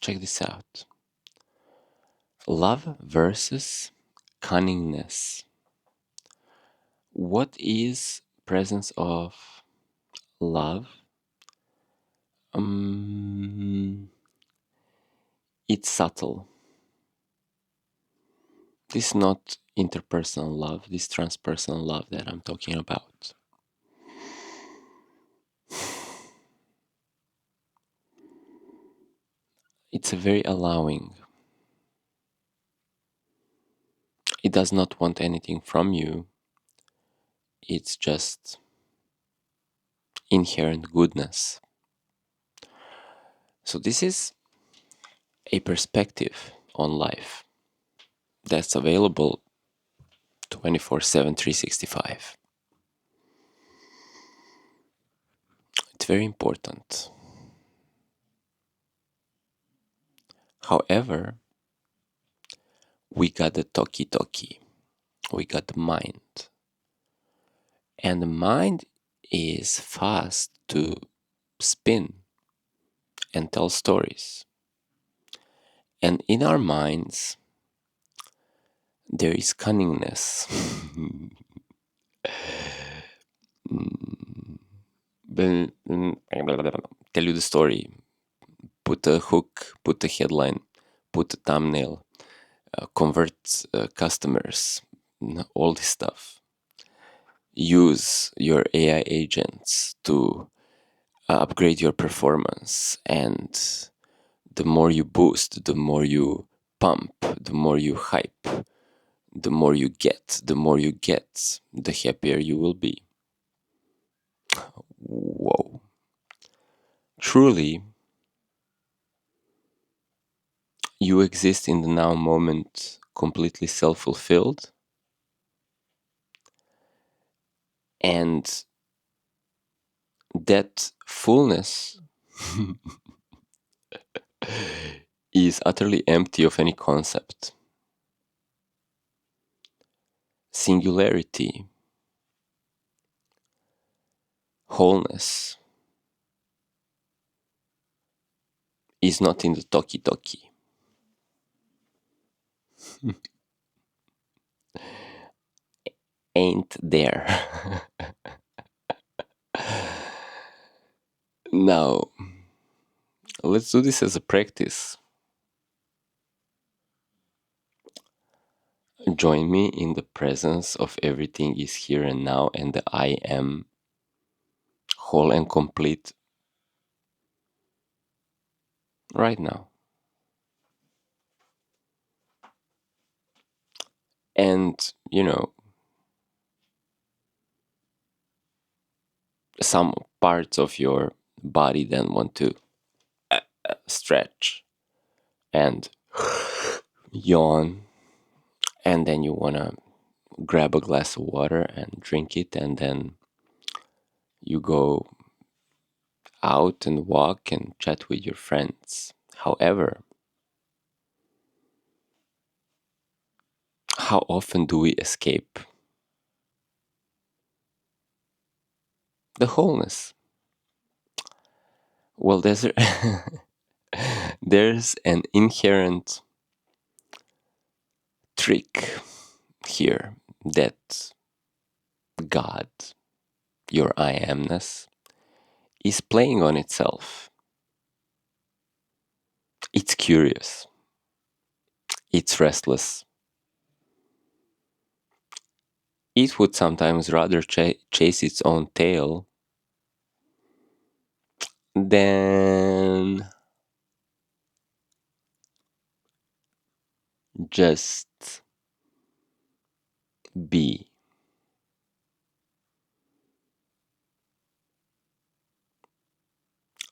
Check this out. Love versus cunningness. What is presence of love? It's subtle. This is not interpersonal love, this transpersonal love that I'm talking about. It's a very allowing. It does not want anything from you. It's just inherent goodness. So this is a perspective on life that's available 24/7, 365. It's very important. However, we got the toki, we got the mind. And the mind is fast to spin and tell stories. And in our minds, there is cunningness. Tell you the story, put a hook, put a headline, put a thumbnail, convert customers, all this stuff. Use your AI agents to upgrade your performance, and the more you boost, the more you pump, the more you hype, the more you get, the happier you will be. Whoa. Truly, you exist in the now moment completely self-fulfilled, and that fullness is utterly empty of any concept. Singularity, wholeness, is not in the toki. Ain't there. Now, let's do this as a practice. Join me in the presence of everything is here and now, and the I am whole and complete right now. And, some parts of your body then want to stretch and yawn, and then you want to grab a glass of water and drink it, and then you go out and walk and chat with your friends. However, how often do we escape the wholeness? Well, there's an inherent trick here that God, your I amness, is playing on itself. It's curious. It's restless. It would sometimes rather chase its own tail than just be.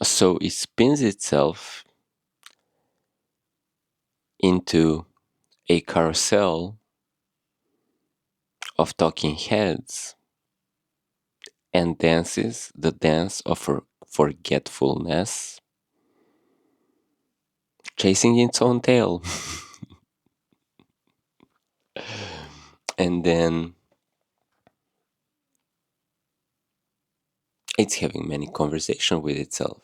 So it spins itself into a carousel of talking heads and dances the dance of forgetfulness, chasing its own tail. And then it's having many conversations with itself.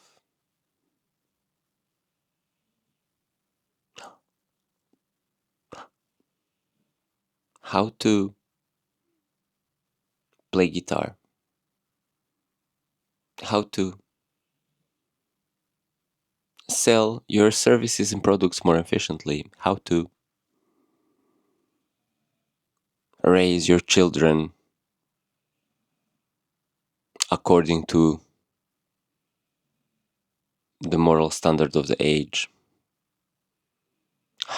how to play guitar, how to sell your services and products more efficiently, how to raise your children according to the moral standard of the age,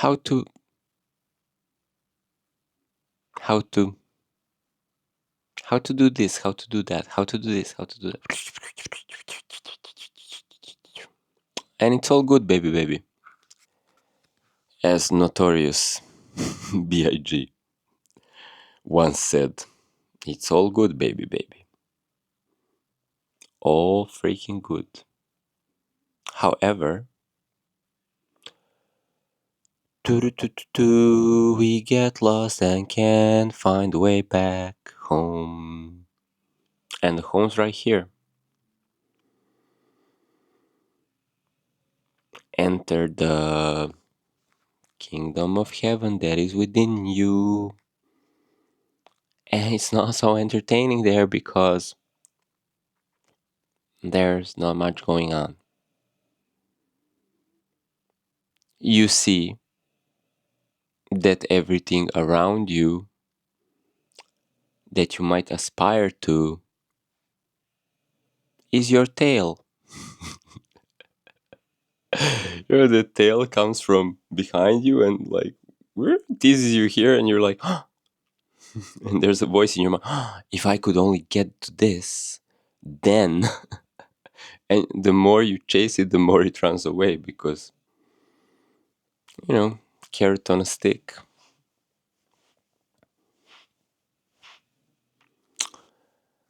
how to how to how to do this, how to do that, how to do this, how to do that. And it's all good, baby. As Notorious B.I.G. once said, it's all good, baby. All freaking good. However, we get lost and can't find the way back home. And the home's right here. Enter the kingdom of heaven that is within you. And it's not so entertaining there because there's not much going on. You see that everything around you that you might aspire to is your tail. The tail comes from behind you and like teases you here, and you're like, and there's a voice in your mind, if I could only get to this, then. And the more you chase it, the more it runs away because, carrot on a stick.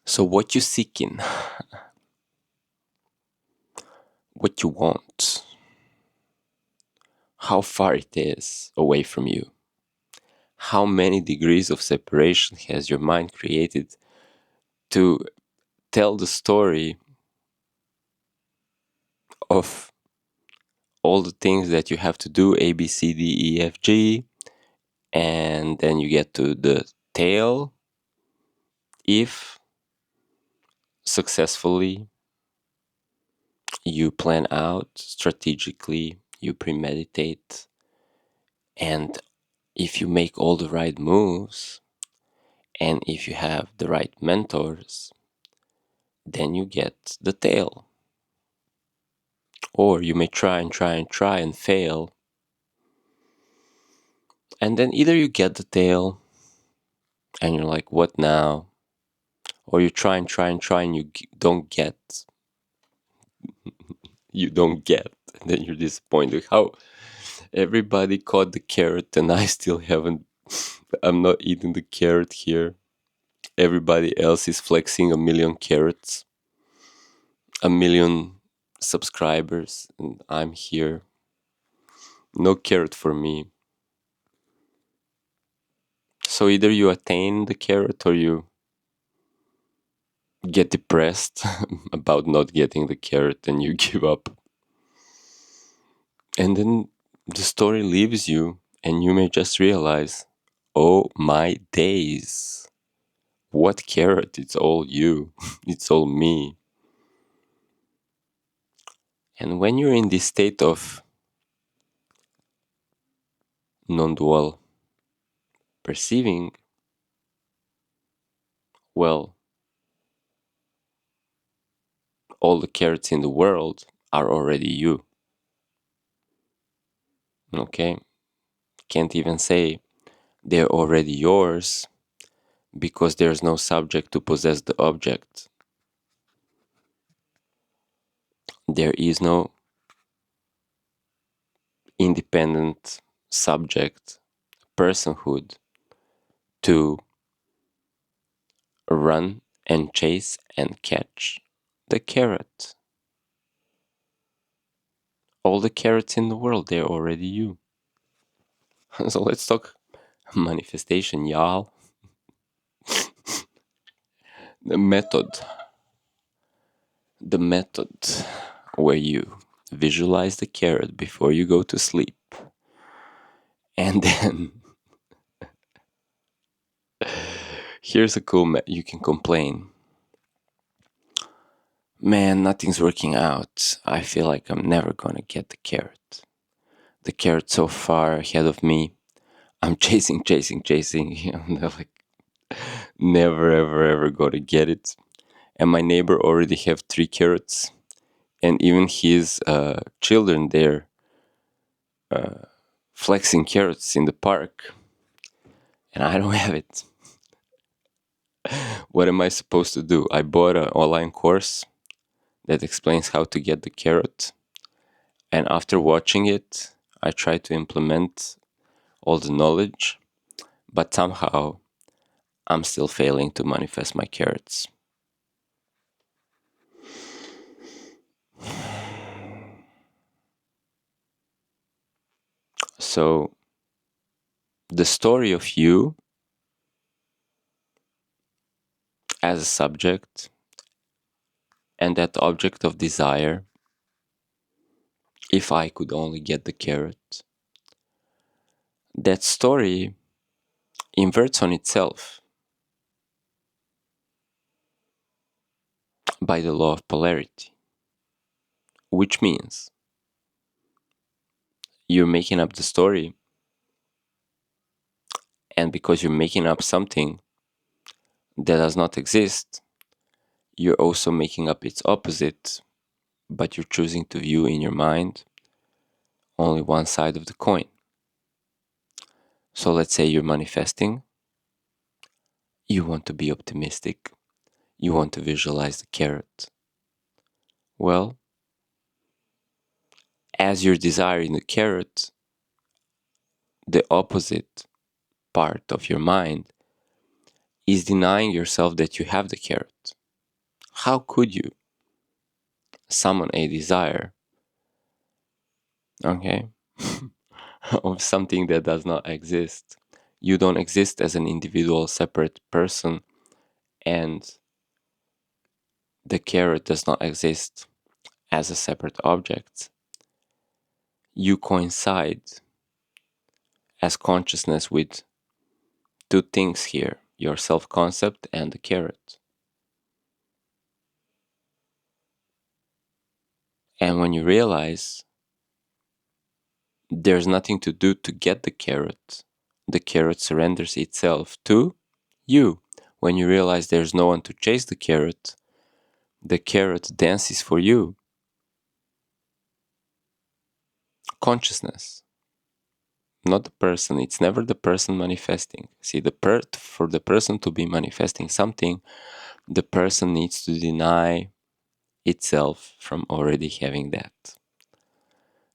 So what you seeking, what you want, how far it is away from you, how many degrees of separation has your mind created to tell the story of all the things that you have to do, A, B, C, D, E, F, G, and then you get to the tail. If successfully you plan out strategically, you premeditate, and if you make all the right moves, and if you have the right mentors, then you get the tail. Or you may try and fail, and then either you get the tail and you're like, what now? Or you try and you don't get. And then you're disappointed. How everybody caught the carrot and I still haven't. I'm not eating the carrot here. Everybody else is flexing a million carrots, a million subscribers, and I'm here. No carrot for me. So either you attain the carrot or you get depressed about not getting the carrot and you give up. And then the story leaves you and you may just realize, oh my days, what carrot? It's all you. It's all me. And when you're in this state of non-dual perceiving, well, all the carrots in the world are already you. Okay? Can't even say they're already yours because there's no subject to possess the object. There is no independent subject, personhood to run and chase and catch the carrot. All the carrots in the world, they're already you. So let's talk manifestation, y'all. The method. The method where you visualize the carrot before you go to sleep. And then Here's a cool you can complain. Man, nothing's working out. I feel like I'm never gonna get the carrot. The carrot's so far ahead of me. I'm chasing. I'm like, never, ever, ever gonna get it. And my neighbor already have 3 carrots, and even his children there flexing carrots in the park, and I don't have it. What am I supposed to do? I bought an online course that explains how to get the carrot, and after watching it, I try to implement all the knowledge, but somehow I'm still failing to manifest my carrots. So, the story of you as a subject and that object of desire, if I could only get the carrot, that story inverts on itself by the law of polarity, which means you're making up the story, and because you're making up something that does not exist, you're also making up its opposite, but you're choosing to view in your mind only one side of the coin. So let's say you're manifesting, you want to be optimistic, you want to visualize the carrot. Well, as you're desiring the carrot, the opposite part of your mind is denying yourself that you have the carrot. How could you summon a desire, okay, of something that does not exist? You don't exist as an individual, separate person, and the carrot does not exist as a separate object. You coincide as consciousness with 2 things here: your self concept and the carrot. And when you realize there's nothing to do to get the carrot surrenders itself to you. When you realize there's no one to chase the carrot dances for you. Consciousness, not the person. It's never the person manifesting. See, for the person to be manifesting something, the person needs to deny itself from already having that.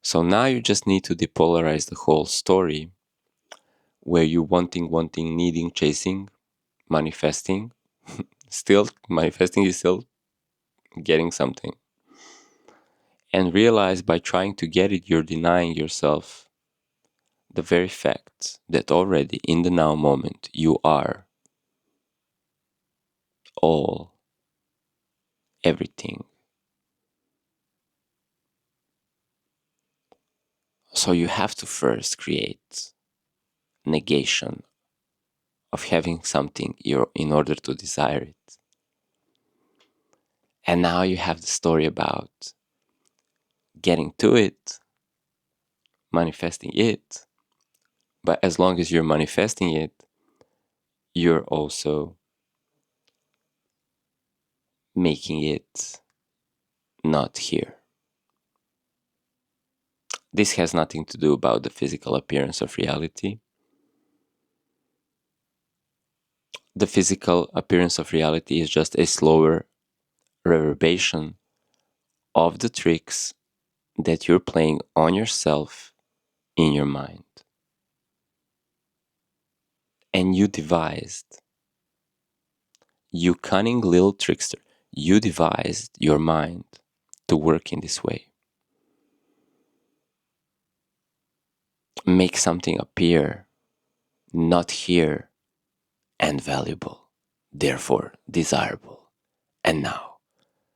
So now you just need to depolarize the whole story, where you wanting, needing, chasing, manifesting. Still, manifesting is still getting something. And realize by trying to get it, you're denying yourself the very fact that already in the now moment you are all, everything. So you have to first create negation of having something in order to desire it. And now you have the story about getting to it, manifesting it. But as long as you're manifesting it, you're also making it not here. This has nothing to do about the physical appearance of reality. The physical appearance of reality is just a slower reverberation of the tricks that you're playing on yourself in your mind. And you cunning little trickster, you devised your mind to work in this way. Make something appear not here and valuable, therefore desirable. And now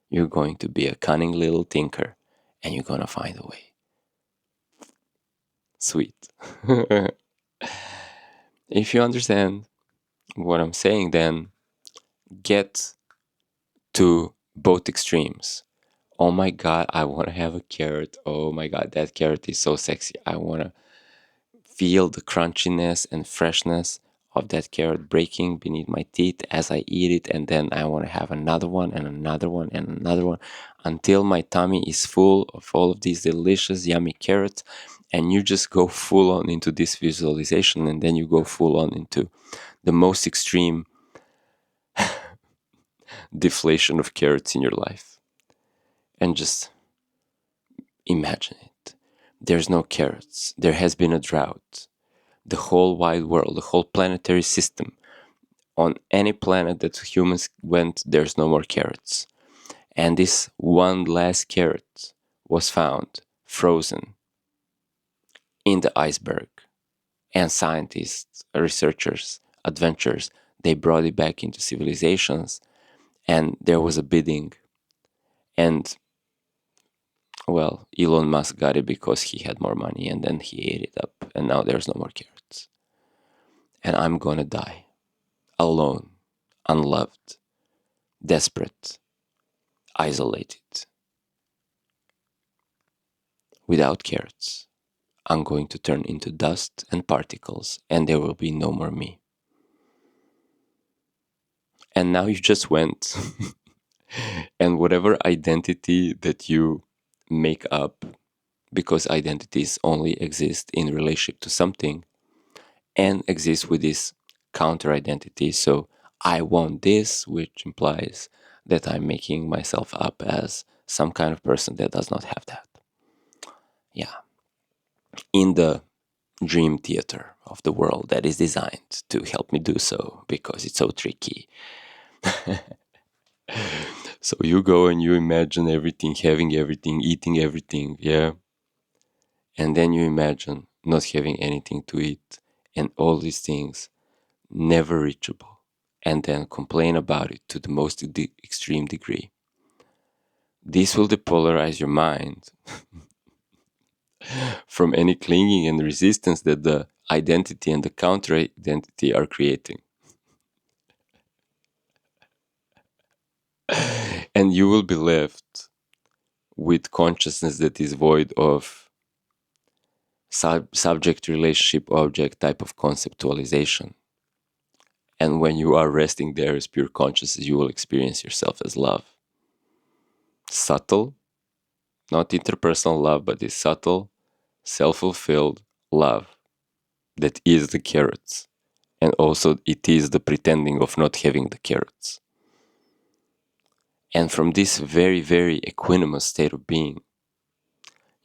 you're going to be a cunning little tinker and you're going to find a way. Sweet. If you understand what I'm saying then, get to both extremes. Oh my god, I want to have a carrot. Oh my god, that carrot is so sexy. I want to feel the crunchiness and freshness of that carrot breaking beneath my teeth as I eat it, and then I want to have another one and another one and another one until my tummy is full of all of these delicious, yummy carrots. And you just go full on into this visualization, and then you go full on into the most extreme deflation of carrots in your life. And just imagine it. There's no carrots. There has been a drought. The whole wide world, the whole planetary system, on any planet that humans went, there's no more carrots. And this one last carrot was found frozen in the iceberg. And scientists, researchers, adventurers, they brought it back into civilizations, and there was a bidding. And well, Elon Musk got it because he had more money, and then he ate it up, and now there's no more carrots. And I'm gonna die alone, unloved, desperate, isolated, without carrots. I'm going to turn into dust and particles, and there will be no more me. And now you just went, and whatever identity that you make up, because identities only exist in relationship to something and exist with this counter identity. So I want this, which implies that I'm making myself up as some kind of person that does not have that. Yeah. In the dream theater of the world that is designed to help me do so because it's so tricky. So you go and you imagine everything, having everything, eating everything, yeah? And then you imagine not having anything to eat and all these things never reachable, and then complain about it to the most extreme degree. This will depolarize your mind from any clinging and resistance that the identity and the counter identity are creating. And you will be left with consciousness that is void of subject relationship object type of conceptualization. And when you are resting there as pure consciousness, you will experience yourself as love. Subtle, not interpersonal love, but this subtle, self-fulfilled love that is the carrots. And also it is the pretending of not having the carrots. And from this very, very equanimous state of being,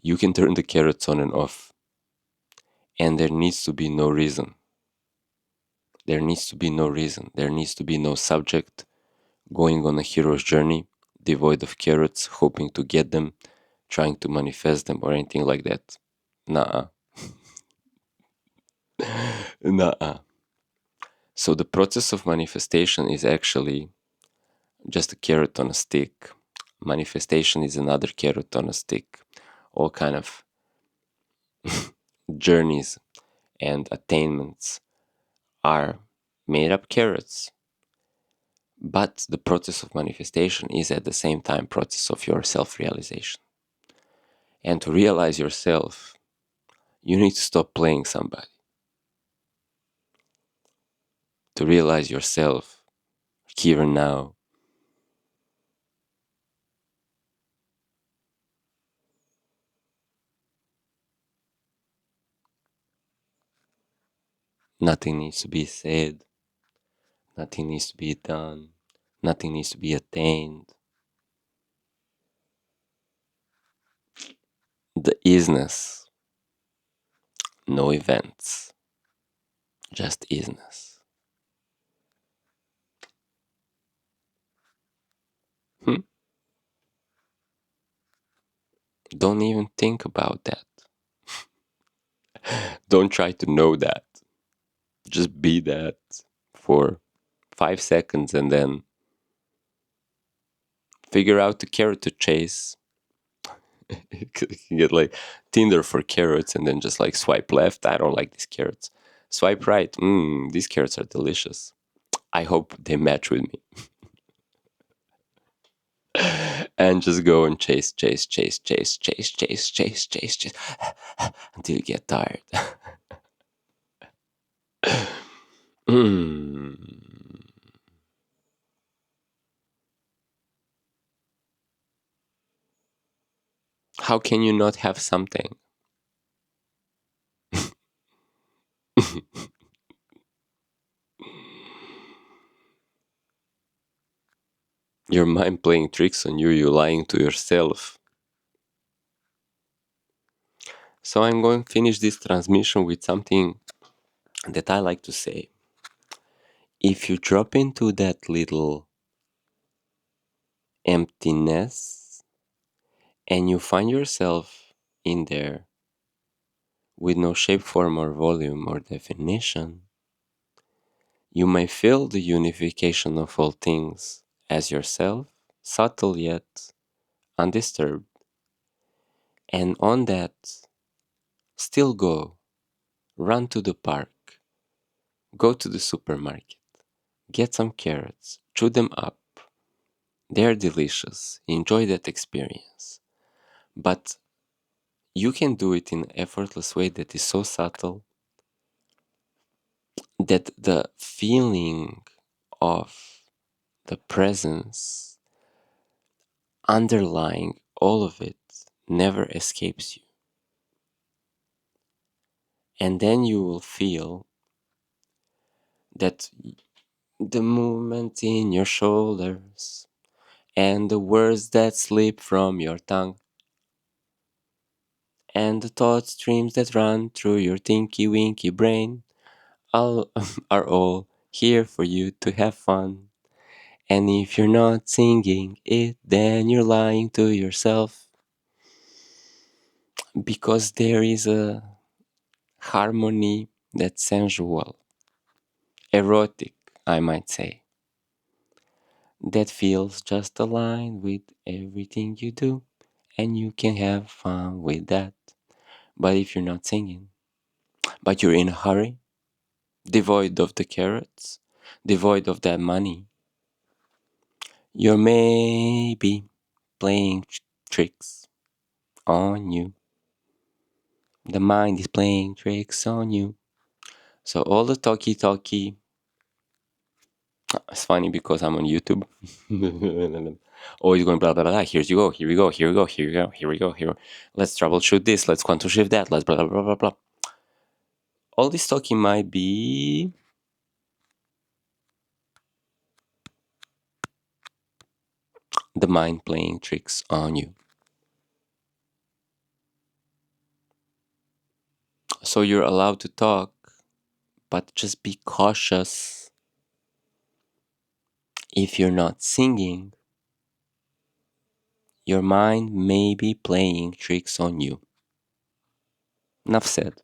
you can turn the carrots on and off. And there needs to be no reason. There needs to be no reason. There needs to be no subject going on a hero's journey, devoid of carrots, hoping to get them, trying to manifest them, or anything like that. Nah. Nah. So the process of manifestation is actually just a carrot on a stick. Manifestation is another carrot on a stick. All kind of journeys and attainments are made up carrots. But the process of manifestation is at the same time process of your self-realization. And to realize yourself, you need to stop playing somebody. To realize yourself here and now, nothing needs to be said, nothing needs to be done, nothing needs to be attained. The isness, no events, just isness. Hmm? Don't even think about that. Don't try to know that. Just be that for 5 seconds and then figure out the carrot to chase. You can get like Tinder for carrots and then just like swipe left. I don't like these carrots. Swipe right. These carrots are delicious. I hope they match with me. And just go and chase until you get tired. Hmm. How can you not have something? Your mind playing tricks on you, you lying to yourself. So I'm going to finish this transmission with something that I like to say. If you drop into that little emptiness and you find yourself in there with no shape, form, or volume or definition, you may feel the unification of all things as yourself, subtle yet undisturbed, and on that, still go, run to the park, go to the supermarket, get some carrots, chew them up. They're delicious, enjoy that experience. But you can do it in an effortless way that is so subtle that the feeling of the presence underlying all of it never escapes you. And then you will feel that the movement in your shoulders and the words that slip from your tongue and the thought streams that run through your tinky winky brain all are all here for you to have fun. And if you're not singing it, then you're lying to yourself, because there is a harmony that's sensual, erotic, I might say, that feels just aligned with everything you do, and you can have fun with that. But if you're not singing, but you're in a hurry, devoid of the carrots, devoid of that money, you're maybe playing tricks on you. The mind is playing tricks on you. So all the talkie, it's funny because I'm on YouTube. Always going blah blah blah. Here you go, here we go, here we go, here we go, here we go, here. Let's troubleshoot this. Let's quantum shift that. Let's blah blah blah blah blah. All this talking might be the mind playing tricks on you. So you're allowed to talk, but just be cautious. If you're not singing, your mind may be playing tricks on you. Enough said.